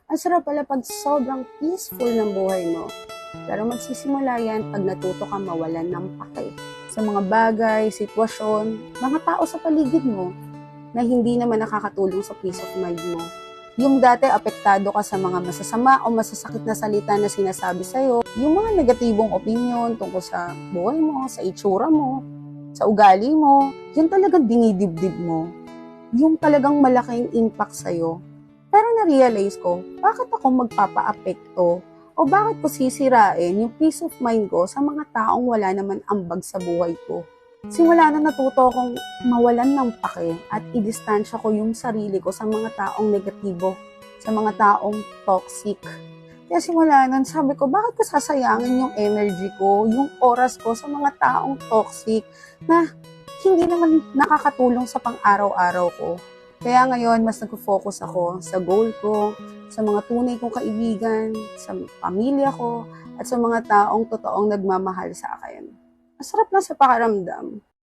Ang sarap pala pag sobrang peaceful ng buhay mo. Pero magsisimula yan pag natuto ka mawalan ng pake sa mga bagay, sitwasyon, mga tao sa paligid mo na hindi naman nakakatulong sa peace of mind mo. Yung dati apektado ka sa mga masasama o masasakit na salita na sinasabi sa'yo, yung mga negatibong opinion tungkol sa buhay mo, sa itsura mo, sa ugali mo, yun talagang dinidibdib mo. Yung talagang malaking impact sa'yo. Pero na-realize ko, bakit ako magpapa-apekto o bakit ko sisirain yung peace of mind ko sa mga taong wala naman ambag sa buhay ko? Simula na natuto akong mawalan ng pake at i-distansya ko yung sarili ko sa mga taong negatibo, sa mga taong toxic. Kaya simula nun, sabi ko, bakit ko sasayangin yung energy ko, yung oras ko sa mga taong toxic na hindi naman nakakatulong sa pang-araw-araw ko. Kaya ngayon, mas nag-focus ako sa goal ko, sa mga tunay kong kaibigan, sa pamilya ko, at sa mga taong totoong nagmamahal sa akin. Masarap lang sa pakiramdam.